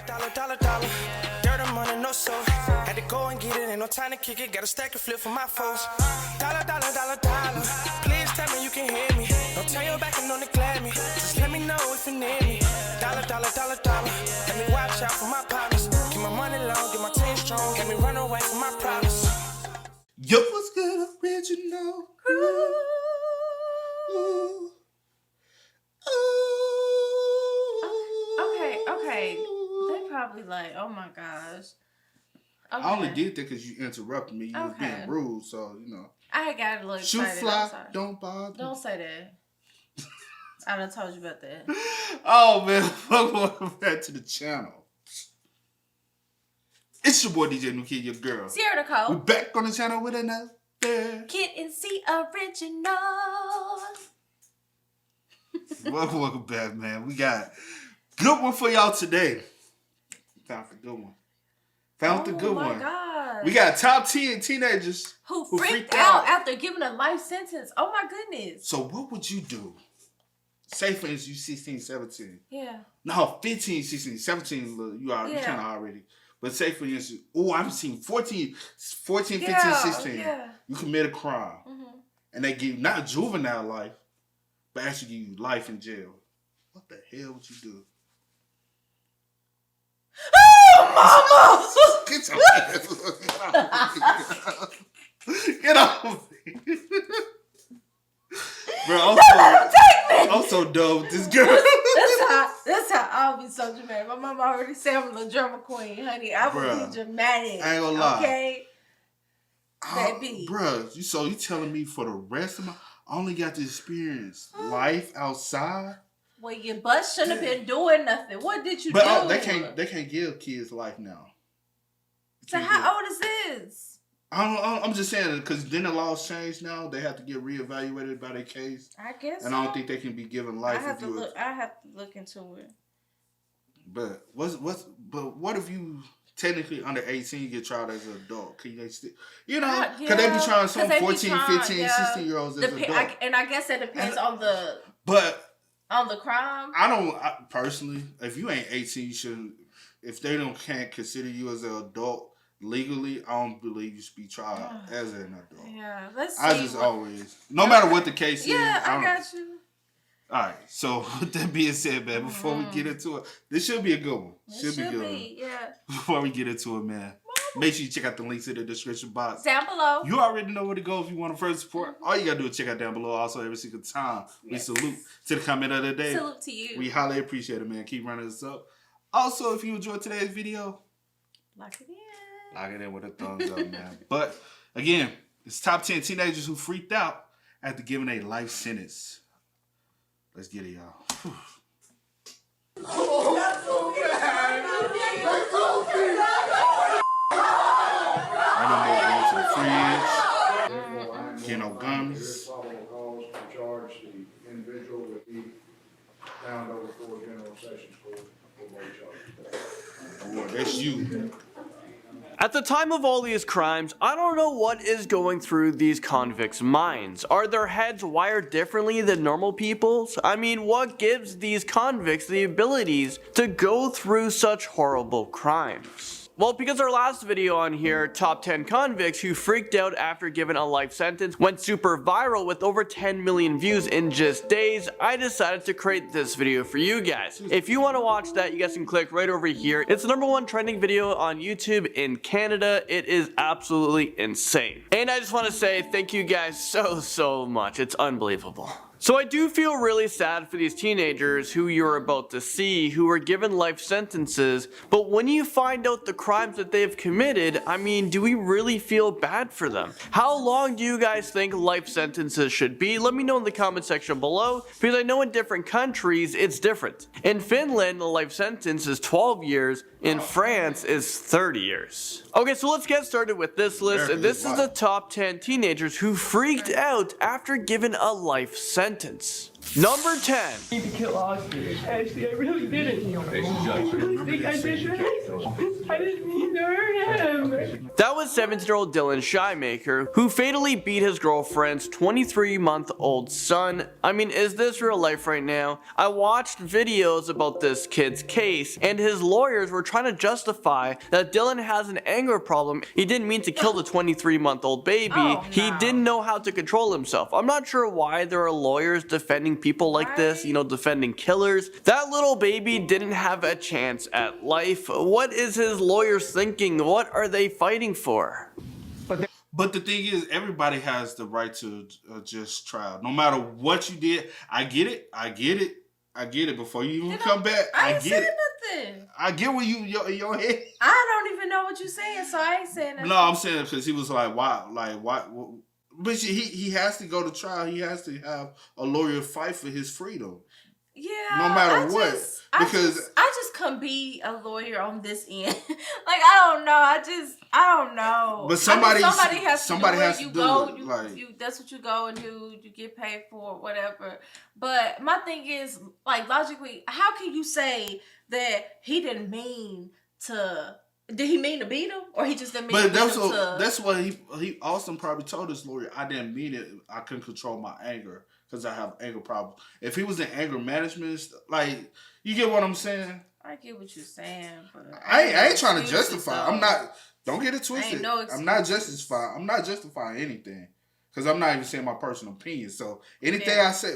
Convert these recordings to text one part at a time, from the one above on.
dollar. Dirt and money, no soul. Had to go and get it, ain't no time to kick it. Got a stack of flip for my foes. Dollar. Please tell me you can hear me. Don't turn your back and don't neglect me. Just let me know if you need me. Dollar. Let me watch out for my partners. Keep my money long, get my team strong. Let me run away from my problems. Yo, what's good, original crew? Okay. They probably like, oh my gosh. Okay. I only did that because you interrupted me. You was being rude, so, you know. I got a little Shoot excited. fly, don't bother. Don't say that. I done told you about that. Oh, man. Welcome back to the channel. It's your boy, DJ New Kid, your girl. Sierra Nicole. We're back on the channel with another Kid and C original. Welcome back, man. We got good one for y'all today. Found the good one. Found the good one. Oh my God. We got top 10 teenagers who freaked out after giving a life sentence. Oh my goodness. So what would you do? Say for instance, you 16, 17. Yeah. No, 15, 16, 17, you kind of already. But say for instance, I've seen 14, 15, 16. Yeah. You commit a crime. Mm-hmm. And they give you not juvenile life, but actually give you life in jail. What the hell would you do? Oh, mama! Get off me. Bro, I'm so done with this girl. That's how I'll be so dramatic. My mom already said I'm the drama queen, honey. I will be dramatic. I ain't gonna lie. Okay? Baby. Bro, you telling me for the rest of my... I only got to experience life outside? Well, your butt shouldn't have been doing nothing. What did you do? But they can't give kids life now. So how old is this? I'm just saying, because then the laws changed now. They have to get reevaluated by their case. I guess. And I don't think they can be given life. I have to look into it. But what if you technically under 18 you get tried as an adult? Can they still, because they be trying some 14, 15, 16-year-olds as an adult. And I guess that depends on the crime. I personally, if you ain't 18, you shouldn't. If they can't consider you as an adult legally, I don't believe you should be tried as an adult. Yeah, let's see. No matter what the case is. Yeah, I got you. All right, so with that being said, man, before we get into it, this should be a good one. Should be, yeah. Before we get into it, man, make sure you check out the links in the description box. Down below. You already know where to go if you want to further support. All you got to do is check out down below. Also, every single time, we salute to the comment of the day. Salute to you. We highly appreciate it, man. Keep running us up. Also, if you enjoyed today's video, lock it in. Lock it in with a thumbs up, man. But, again, it's top 10 teenagers who freaked out after giving a life sentence. Let's get it, y'all. Getting no gummies. Probable cause to charge the individual with the found over for General Sessions Court for charges. That's you. At the time of all these crimes, I don't know what is going through these convicts' minds. Are their heads wired differently than normal people's? I mean, what gives these convicts the abilities to go through such horrible crimes? Well, because our last video on here, top 10 convicts who freaked out after given a life sentence, went super viral with over 10 million views in just days, I decided to create this video for you guys. If you want to watch that, you guys can click right over here. It's the #1 trending video on YouTube in Canada. It is absolutely insane. And I just want to say thank you guys so much. It's unbelievable. So I do feel really sad for these teenagers who you're about to see who were given life sentences, but when you find out the crimes that they've committed, I mean, do we really feel bad for them? How long do you guys think life sentences should be? Let me know in the comment section below, because I know in different countries it's different. In Finland, the life sentence is 12 years, in France is 30 years. Okay, so let's get started with this list, and this is the top 10 teenagers who freaked out after given a life sentence. Number 10. Need to kill Austin. Actually, I really didn't. I really think I did right. I didn't mean to hurt him. That was 17-year-old Dylan Shymaker, who fatally beat his girlfriend's 23-month-old son. I mean, is this real life right now? I watched videos about this kid's case, and his lawyers were trying to justify that Dylan has an anger problem. He didn't mean to kill the 23-month-old baby. Oh, no. He didn't know how to control himself. I'm not sure why there are lawyers defending people like this, you know, defending killers. That little baby didn't have a chance at life. What is his lawyers thinking? What are they fighting for? But the thing is, everybody has the right to just trial. No matter what you did, I get it. Before you even come back, I get it. Nothing. I get what in your head. I don't even know what you're saying, so I ain't saying nothing. No, I'm saying because he was like, why? But he has to go to trial. He has to have a lawyer fight for his freedom. Yeah. No matter what. Because I just couldn't be a lawyer on this end. Like, I don't know. But somebody has to go. Do it. That's what you go and do. You get paid for whatever. But my thing is, like, logically, how can you say that he didn't mean to? Did he mean to beat him, or he just didn't mean to beat him? That's what he Austin probably told his lawyer. I didn't mean it. I couldn't control my anger because I have anger problems. If he was in anger management, like, you get what I'm saying? I get what you're saying, but I ain't trying to justify. I'm not. Don't get it twisted. I'm not justifying. I'm not justifying anything because I'm not even saying my personal opinion. So anything I say.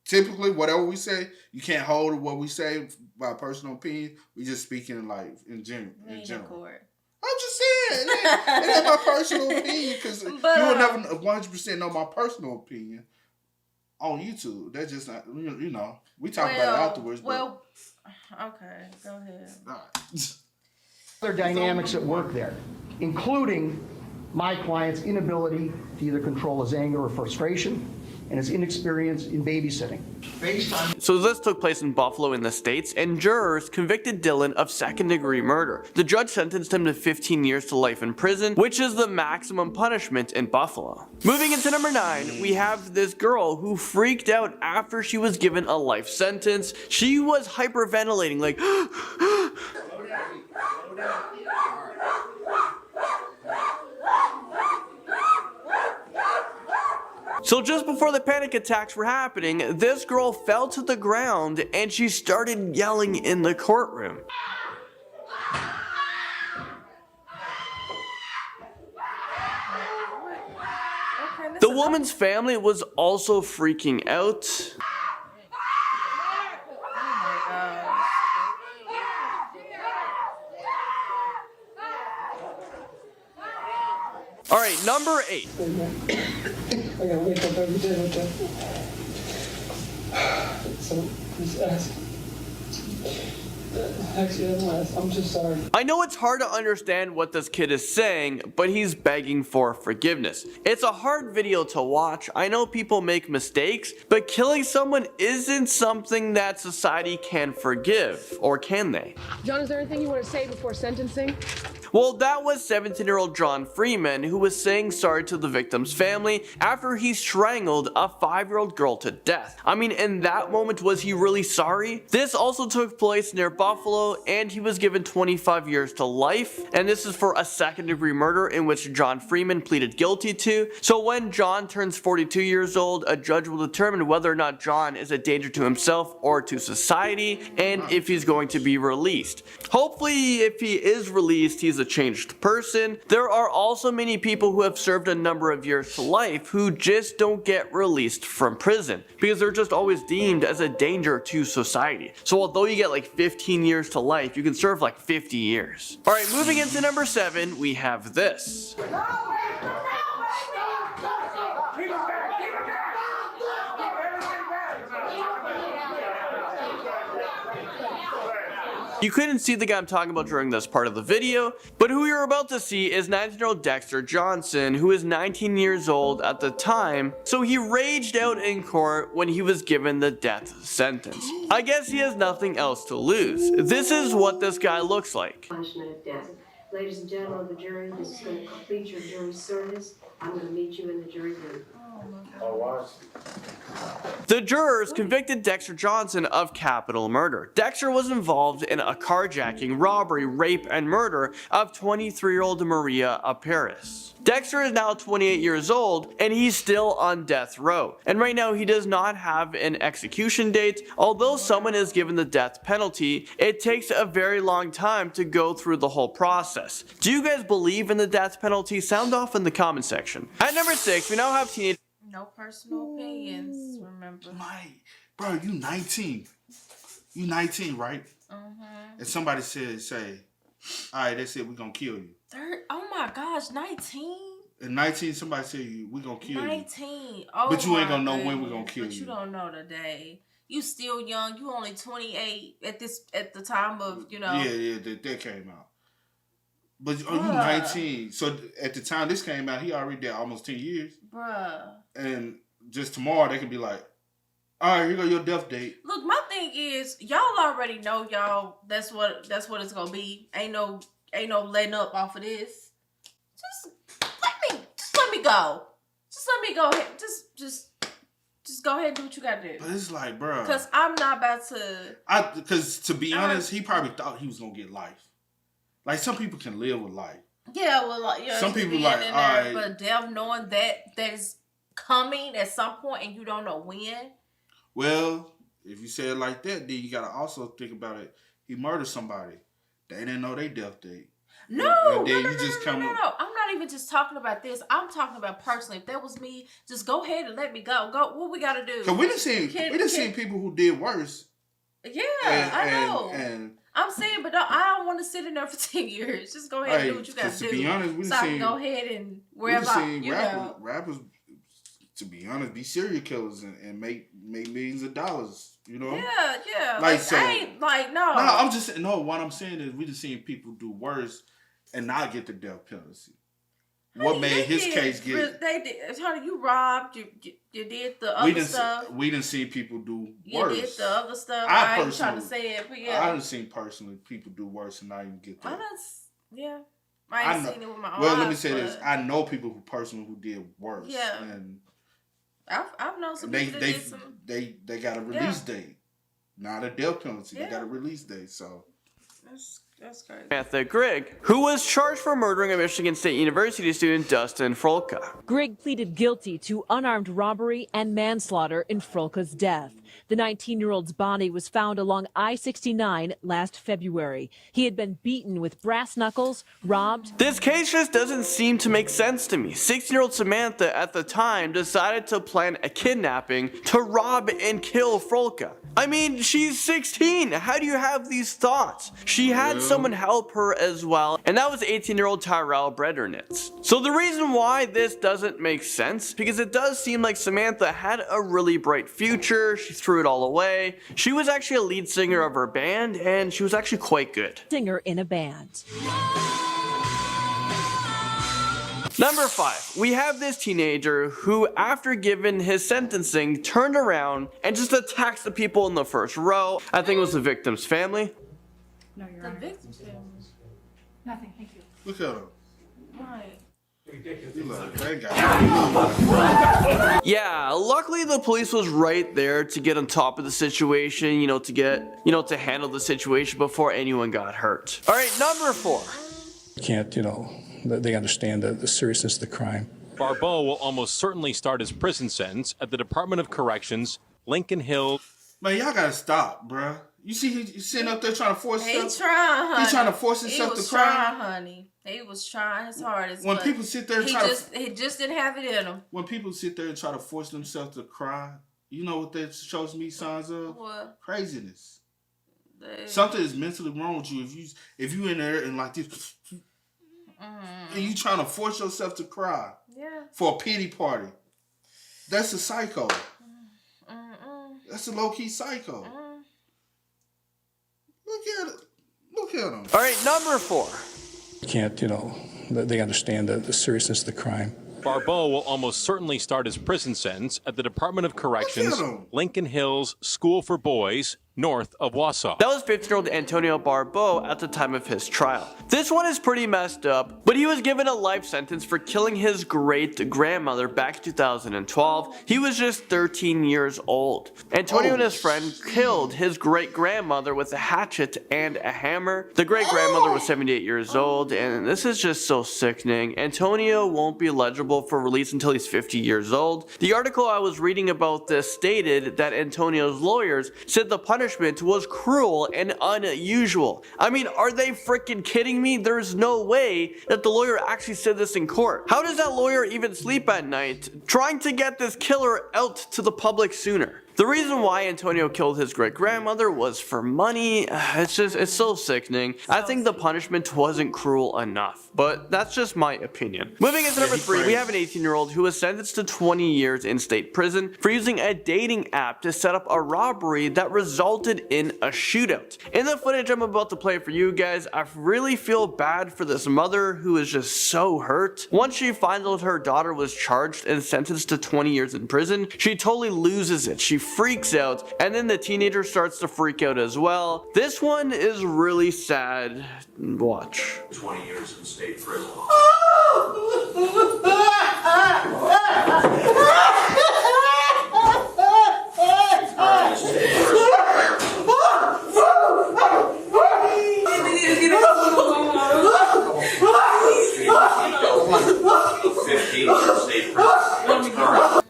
Typically, whatever we say, you can't hold what we say by personal opinion. We just speaking like in general. I'm just saying, it ain't my personal opinion because you will never 100% know my personal opinion on YouTube. That's just not, you know. We talk about it afterwards. Okay, go ahead. Other dynamics at work there, including my client's inability to either control his anger or frustration, and his inexperience in babysitting. So this took place in Buffalo in the States, and jurors convicted Dylan of second-degree murder. The judge sentenced him to 15 years to life in prison, which is the maximum punishment in Buffalo. Moving into number 9, we have this girl who freaked out after she was given a life sentence. She was hyperventilating, like So just before the panic attacks were happening, this girl fell to the ground and she started yelling in the courtroom. The woman's family was also freaking out. Alright, number 8. I gotta wake up every day with that. So, just I'm just sorry. I know it's hard to understand what this kid is saying, but he's begging for forgiveness. It's a hard video to watch. I know people make mistakes, but killing someone isn't something that society can forgive, or can they? John, is there anything you want to say before sentencing? Well, that was 17-year-old John Freeman, who was saying sorry to the victim's family after he strangled a 5-year-old girl to death. I mean, in that moment, was he really sorry? This also took place near Buffalo, and he was given 25 years to life, and this is for a second-degree murder in which John Freeman pleaded guilty to. So when John turns 42 years old, a judge will determine whether or not John is a danger to himself or to society, and if he's going to be released. Hopefully, if he is released, he's a changed person. There are also many people who have served a number of years to life who just don't get released from prison because they're just always deemed as a danger to society. So although you get like 15 years to life, you can serve like 50 years. Alright, moving into number 7, we have this. You couldn't see the guy I'm talking about during this part of the video, but who you're about to see is 19-year-old Dexter Johnson, who is 19 years old at the time, so he raged out in court when he was given the death sentence. I guess he has nothing else to lose. This is what this guy looks like. Punishment of death. Ladies and gentlemen of the jury, this is going to complete your jury service. I'm going to meet you in the jury room. Our wives. The jurors convicted Dexter Johnson of capital murder. Dexter was involved in a carjacking, robbery, rape, and murder of 23-year-old Maria Paris. Dexter is now 28 years old, and he's still on death row. And right now, he does not have an execution date. Although someone is given the death penalty, it takes a very long time to go through the whole process. Do you guys believe in the death penalty? Sound off in the comment section. At number 6, we now have teenage. No personal opinions, remember. Bro, you 19. You 19, right? And somebody say, all right, they said we're going to kill you. Oh my gosh, 19? At 19, somebody said we're going to kill 19. you. 19. Oh, but you ain't going to know goodness. when we're going to kill you. But you don't know today. You still young. You only 28 at the time of, you know. Yeah, that came out. But you 19. So at the time this came out, he already did almost 10 years. Bruh. And just tomorrow they can be like, all right, here go your death date. Look, my thing is, y'all already know, y'all. That's what it's gonna be. Ain't no letting up off of this. Just let me go. Just let me go ahead. Just go ahead and do what you gotta do. But it's like, bro, because I'm not about to. Because to be honest, he probably thought he was gonna get life. Like some people can live with life. Yeah, well, like, yeah, some people like, all right, but death knowing that is coming at some point and you don't know when. Well, if you say it like that, then you gotta also think about it. He murdered somebody. They didn't know their death date. No. I'm not even just talking about this. I'm talking about personally. If that was me, just go ahead and let me go. Go. What we gotta do? Cause we done seen people who did worse. Yeah, I know. And I'm saying, but I don't want to sit in there for 10 years. Just go ahead and do what you gotta do. To be honest, we so I can go ahead and wherever rappers. To be honest, be serial killers and make millions of dollars. You know? Yeah. Like so, I ain't like no. What I'm saying is we just seen people do worse and not get the death penalty. What made his case get? They did. Honey, you robbed. You did the other stuff. We didn't see people do worse. You did the other stuff. I ain't trying to say it, but yeah. I didn't see personally people do worse and not even get that. I ain't seen it with my own eyes. Well, let me say this. I know people who did worse. Yeah. And I've known some people that did some. They got a release date, not a death penalty. They got a release date, so. That's crazy. Samantha Rigg, who was charged for murdering a Michigan State University student, Dustin Frolka. Rigg pleaded guilty to unarmed robbery and manslaughter in Frolka's death. The 19-year-old's body was found along I-69 last February. He had been beaten with brass knuckles, robbed. This case just doesn't seem to make sense to me. 16-year-old Samantha at the time decided to plan a kidnapping to rob and kill Frolka. I mean, she's 16. How do you have these thoughts? She had someone help her as well, and that was 18-year-old Tyrell Bredernitz. So the reason why this doesn't make sense, because it does seem like Samantha had a really bright future. She threw it all away. She was actually a lead singer of her band, and she was actually quite good. Singer in a band. Number 5, we have this teenager who, after given his sentencing, turned around and just attacks the people in the first row. I think it was the victim's family. No, you're right. The victim's family. Nothing, thank you. Look at him. Right. Yeah, luckily the police was right there to get on top of the situation, to handle the situation before anyone got hurt. All right, number 4. They understand the seriousness of the crime. Barbeau will almost certainly start his prison sentence at the Department of Corrections, Lincoln Hill. Man, y'all gotta stop, bruh. You see, he's sitting up there trying to force himself. He's trying to force himself to cry. Trying, honey. He was trying his hardest. When people sit there and he just didn't have it in him. When people sit there and try to force themselves to cry, you know what that shows me signs of? What? Craziness. Something is mentally wrong with you if you in there and like this. And you trying to force yourself to cry for a pity party. That's a psycho. That's a low-key psycho. Look at him. All right, number 4. They understand the seriousness of the crime. Barbeau will almost certainly start his prison sentence at the Department of Corrections, Lincoln Hills School for Boys, north of Wausau. That was 15-year-old Antonio Barbeau at the time of his trial. This one is pretty messed up, but he was given a life sentence for killing his great-grandmother back in 2012. He was just 13 years old. Antonio and his friend killed his great-grandmother with a hatchet and a hammer. The great-grandmother was 78 years old, and this is just so sickening. Antonio won't be eligible for release until he's 50 years old. The article I was reading about this stated that Antonio's lawyers said the punishment was cruel and unusual. I mean, are they freaking kidding me? There's no way that the lawyer actually said this in court. How does that lawyer even sleep at night trying to get this killer out to the public sooner? The reason why Antonio killed his great-grandmother was for money. It's so sickening. I think the punishment wasn't cruel enough, but that's just my opinion. Moving into number 3, we have an 18-year-old who was sentenced to 20 years in state prison for using a dating app to set up a robbery that resulted in a shootout. In the footage I'm about to play for you guys, I really feel bad for this mother who is just so hurt. Once she finds out her daughter was charged and sentenced to 20 years in prison, she totally loses it. She freaks out, and then the teenager starts to freak out as well. This one is really sad. Watch. 20 years in state prison.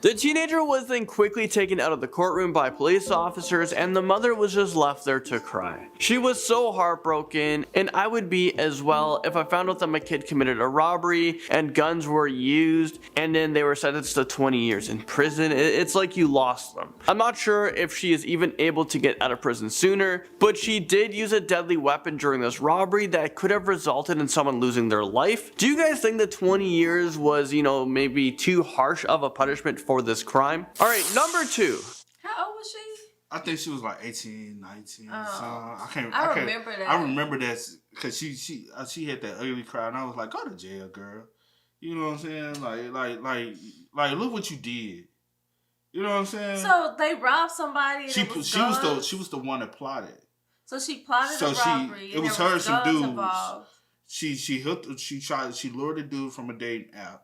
The teenager was then quickly taken out of the courtroom by police officers, and the mother was just left there to cry. She was so heartbroken, and I would be as well if I found out that my kid committed a robbery and guns were used and then they were sentenced to 20 years in prison. It's like you lost them. I'm not sure if she is even able to get out of prison sooner, but she did use a deadly weapon during this robbery that could have resulted in someone losing their life. Do you guys think that 20 years was, maybe too harsh of a punishment for this crime? Alright, number 2. How old was she? I think she was like 18, 19. Oh. I remember that. I remember that because she had that ugly cry, and I was like, go to jail, girl. You know what I'm saying? Like, look what you did. You know what I'm saying? So they robbed somebody. She was the one that plotted. So she plotted a robbery. It was her and some dudes. Involved. She lured the dude from a dating app.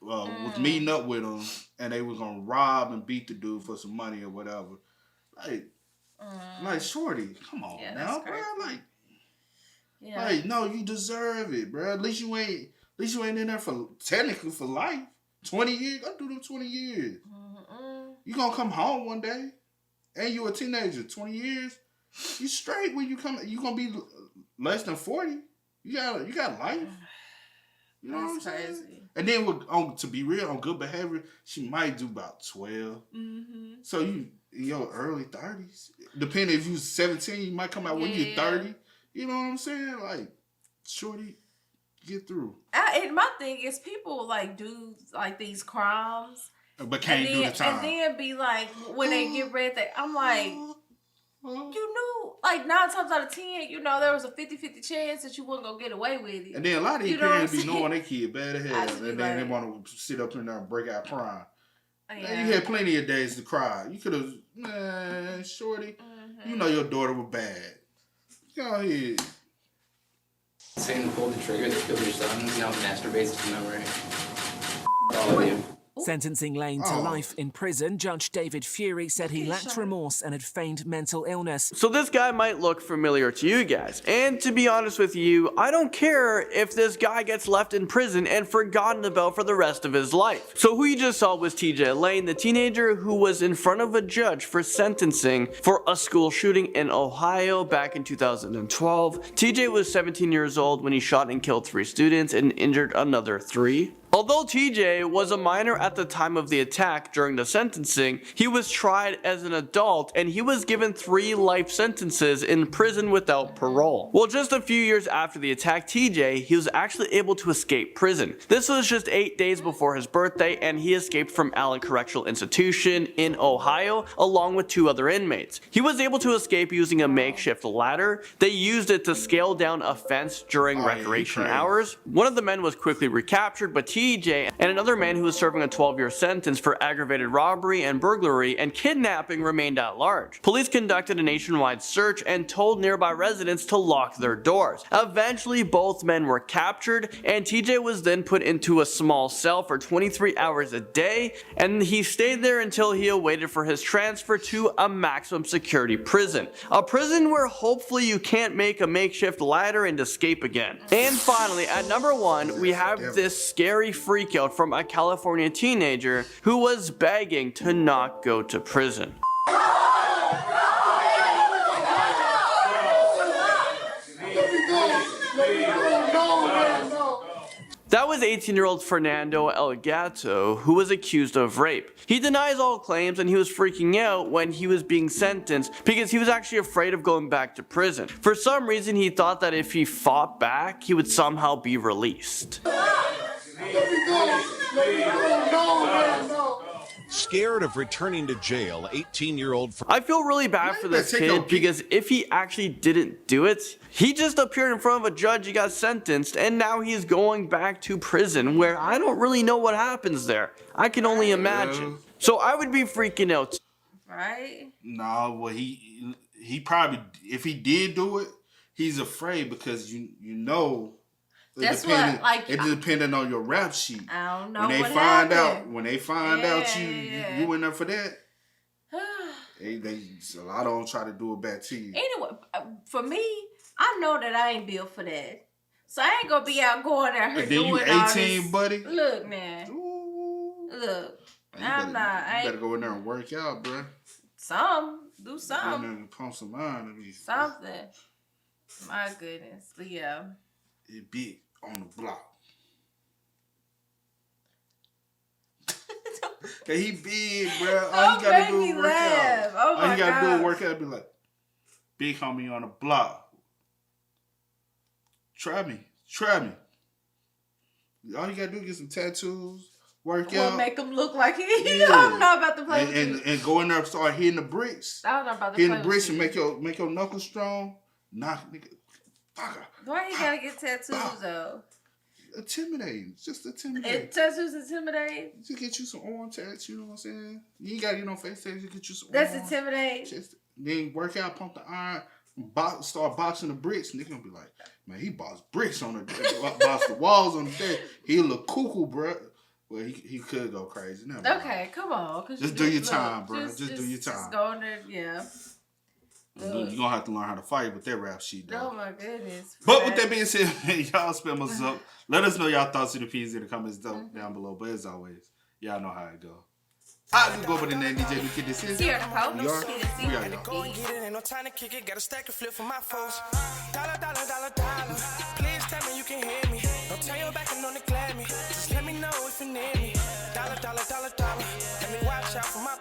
Was meeting up with him, and they was gonna rob and beat the dude for some money or whatever. Like shorty, come on now, bro. Like, no, you deserve it, bro. At least you ain't in there for technically for life. 20 years, go do them 20 years. You gonna come home one day, and you a teenager. 20 years, you straight when you come. You gonna be less than 40. You got life. You know what I'm saying? Crazy. And then, to be real, on good behavior, she might do about 12. So you in your early 30s. Depending if you was 17, you might come out when you're 30. You know what I'm saying? Like, shorty, get through. And my thing is, people do these crimes, but can't do the time. And then be like, when they get ready, I'm like, you knew, 9 times out of 10, there was a 50-50 chance that you wasn't going to get away with it. And then a lot of these parents be knowing their kid bad as hell, and then they want to sit up in there and break out crying. Yeah. You had plenty of days to cry. You could have, man, shorty, you know your daughter was bad. Go ahead. Satan pulled the trigger that killed your son, now masturbates to memory. All of you. Sentencing Lane to life in prison, Judge David Fury said he lacked remorse and had feigned mental illness. So this guy might look familiar to you guys, and to be honest with you, I don't care if this guy gets left in prison and forgotten about for the rest of his life. So who you just saw was TJ Lane, the teenager who was in front of a judge for sentencing for a school shooting in Ohio back in 2012. TJ was 17 years old when he shot and killed 3 students and injured another 3. Although TJ was a minor at the time of the attack during the sentencing, he was tried as an adult and he was given 3 life sentences in prison without parole. Well, just a few years after the attack, he was actually able to escape prison. This was just 8 days before his birthday, and he escaped from Allen Correctional Institution in Ohio along with 2 other inmates. He was able to escape using a makeshift ladder. They used it to scale down a fence during recreation hours. One of the men was quickly recaptured, but TJ TJ, and another man who was serving a 12-year sentence for aggravated robbery and burglary and kidnapping remained at large. Police conducted a nationwide search and told nearby residents to lock their doors. Eventually, both men were captured, and TJ was then put into a small cell for 23 hours a day, and he stayed there until he awaited for his transfer to a maximum security prison. A prison where hopefully you can't make a makeshift ladder and escape again. And finally, at number 1, we have this scary freakout from a California teenager who was begging to not go to prison. That was 18-year-old Fernando El Gordo, who was accused of rape. He denies all claims, and he was freaking out when he was being sentenced because he was actually afraid of going back to prison. For some reason, he thought that if he fought back, he would somehow be released. Scared of returning to jail, 18-year-old... I feel really bad for this kid because if he actually didn't do it, he just appeared in front of a judge, he got sentenced, and now he's going back to prison where I don't really know what happens there. I can only imagine. So I would be freaking out. Right? No, well, he probably, if he did do it, he's afraid because you know... That's what, like, it depending on your rap sheet. I don't know when they what find happened. out, when they find out you in there for that, a lot of them try to do it back to you. Anyway, for me, I know that I ain't built for that, so I ain't gonna be out going out here doing you 18, all this. buddy. Look, man. Look, I'm not. You better go in there and work out, bro. Do Go something. in there and pump some iron. Something. My goodness, but yeah. It big on the block. He big, bro. All you gotta do is work out. All you gotta do is work out and be like, big homie on the block. Try me. All you gotta do is get some tattoos, work out. Make him look like he. I don't know about the play. And go in there and start hitting the bricks. I don't know about the hitting the bricks and make your knuckles strong. Knock, nigga. Why you gotta get tattoos though? Intimidating. Just intimidating. Tattoos intimidating? Just get you some arm tats, you know what I'm saying? You ain't gotta get no face tats, just get you some That's arm. intimidating. Then work out, pump the iron, start boxing the bricks. Nigga gonna be like, man, he boxed bricks on the boxed the walls on the deck. He look cuckoo, bro. Well, he could go crazy. Okay, come on. Just do your time, bro. Just do your time. Just go in there, yeah. You're gonna have to learn how to fight with that rap sheet, though. Oh my goodness. But with that being said, y'all spam us up. Let us know y'all thoughts and opinions in the comments down below. But as always, y'all know how it go. I just go over the name DJ New Kid. This is Here, Paul. We are y'all. Go and get it, ain't no time to kick it. Got a stack of flip for my foes. Dollar. Please tell me you can hear me. Don't turn your back and don't neglect me. Just let me know if you need me. Dollar. Let me watch out for my